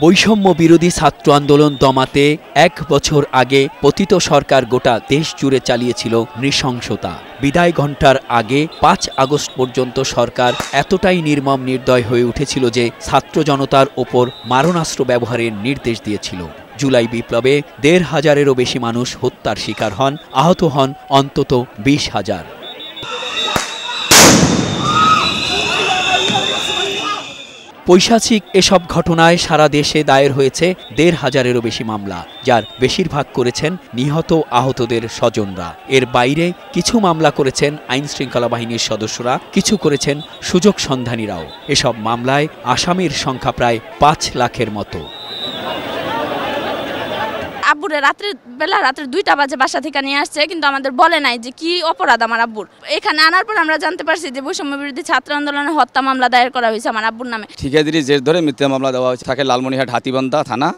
বৈষম্য বিরোধী ছাত্র আন্দোলন দমাতে ১ বছর আগে পতিত সরকার গোটা দেশ জুড়ে চালিয়েছিল নৃশংসতা। বিদায় ঘণ্টার আগে ৫ আগস্ট পর্যন্ত সরকার এতটাই নির্মম নির্দয় হয়ে উঠেছিল যে ছাত্র জনতার ওপর মারণাস্ত্র ব্যবহারের নির্দেশ দিয়েছিল। জুলাই বিপ্লবে ১৫০০০-এরও বেশি মানুষ হত্যার শিকার হন, আহত হন অন্তত ২০,০০০। পৈশাচিক এসব ঘটনায় সারা দেশে দায়ের হয়েছে ১৫০০-এরও বেশি মামলা, যার বেশিরভাগ করেছেন নিহত আহতদের স্বজনরা। এর বাইরে কিছু মামলা করেছেন আইনশৃঙ্খলা বাহিনীর সদস্যরা, কিছু করেছেন সুযোগ সন্ধানীরাও। এসব মামলায় আসামির সংখ্যা প্রায় ৫ লাখের মতো। আব্বুরে রাত্রে ২টা বাজে বাসা থেকে নিয়ে আসছে, কিন্তু আমাদের বলে নাই যে কি অপরাধ আমার আব্বুর। এখানে আনার পর আমরা জানতে পারছি যে বৈষম্য বিরোধী ছাত্র আন্দোলনে হত্যা মামলা দায়ের করা হয়েছে আমার আব্বুর নামে। ঠিকাদারি জের ধরে মিথ্যা মামলা দেওয়া হয়েছে। থাকে লালমনিরহাট হাতীবান্ধা থানা।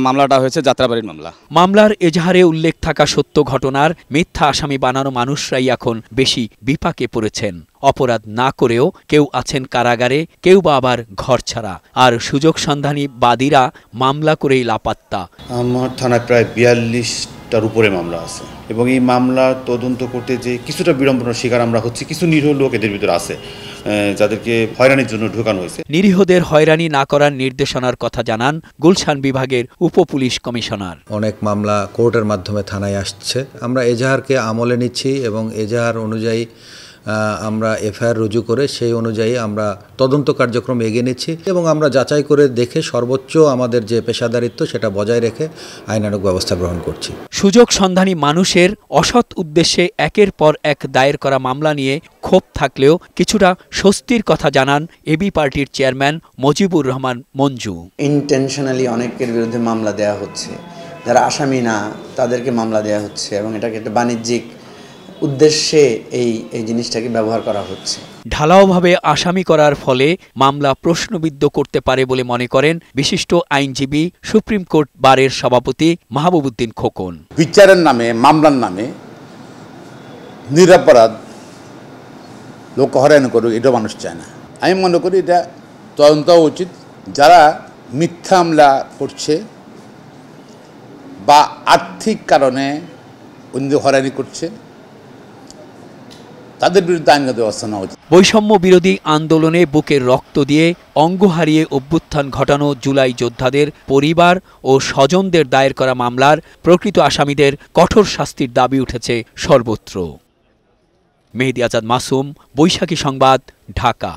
মামলাটা হয়েছে যাত্রাবাড়ির মামলা। মামলার এজাহারে উল্লেখ থাকা সত্য ঘটনার মিথ্যা আসামি বানানো মানুষরাই এখন বেশি বিপাকে পড়েছেন। অপরাধ না করেও কেউ আছেন কারাগারে, কেউ বা আবার ঘর ছাড়া, আর সুযোগ সন্ধানী বাদীরা মামলা করেই লাপাত্তা। আমার থানায় প্রায় ৪২টার উপরে মামলা আছে এবং এই মামলা তদন্ত করতে যে কিছুটা বিড়ম্বনার শিকার আমরা হচ্ছি। কিছু নিরীহ লোক এদের ভিতরে আছে যাদেরকে হয়রানির জন্য ঢোকানো হয়েছে। নিরীহদের হয়রানি না করার নির্দেশনার কথা জানান গুলশান বিভাগের উপপুলিশ কমিশনার। অনেক মামলা কোর্টের মাধ্যমে থানায় আসছে, আমরা এজাহারকে আমলে নিচ্ছি এবং এজাহার অনুযায়ী আমরা এফআইআর রুজু করে সেই অনুযায়ী আমরা তদন্ত কার্যক্রম এগিয়ে নিচ্ছি এবং আমরা যাচাই করে দেখে সর্বোচ্চ আমাদের যে পেশাদারিত্ব সেটা বজায় রেখে আইনানুগ ব্যবস্থা গ্রহণ করছি। সুযোগ সন্ধানী মানুষের অসৎ উদ্দেশ্যে একের পর এক দায়ের করা মামলা নিয়ে ক্ষোভ থাকলেও কিছুটা স্বস্তির কথা জানান এবি পার্টির চেয়ারম্যান মজিবুর রহমান মঞ্জু। ইন্টেনশনালি অনেকের বিরুদ্ধে মামলা দেওয়া হচ্ছে, যারা আসামি না তাদেরকে মামলা দেওয়া হচ্ছে এবং এটাকে একটা বাণিজ্যিক উদ্দেশ্যে এই জিনিসটাকে ব্যবহার করা হচ্ছে। ঢালাওভাবে আসামি করার ফলে মামলা প্রশ্নবিদ্ধ করতে পারে বলে মনে করেন বিশিষ্ট আইনজীবী সুপ্রিম কোর্ট বারের সভাপতি মাহবুবউদ্দিন খোকন। বিচারের নামে, মামলার নামে নিরপরাধ লোক হয়রানি করুক, এটা মানুষ চায় না। আমি মনে করি এটা তদন্ত উচিত। যারা মিথ্যা মামলা করছে বা আর্থিক কারণে অন্য হয়রানি করছে তাদের বিরুদ্ধে আইনগত ব্যবস্থা নেওয়া উচিত। বৈষম্য বিরোধী আন্দোলনে বুকের রক্ত দিয়ে অঙ্গ হারিয়ে অভ্যুত্থান ঘটানো জুলাই যোদ্ধাদের পরিবার ও স্বজনদের দায়ের করা মামলার প্রকৃত আসামিদের কঠোর শাস্তির দাবি উঠেছে সর্বত্র। মেহেদী আজাদ মাসুম, বৈশাখী সংবাদ, ঢাকা।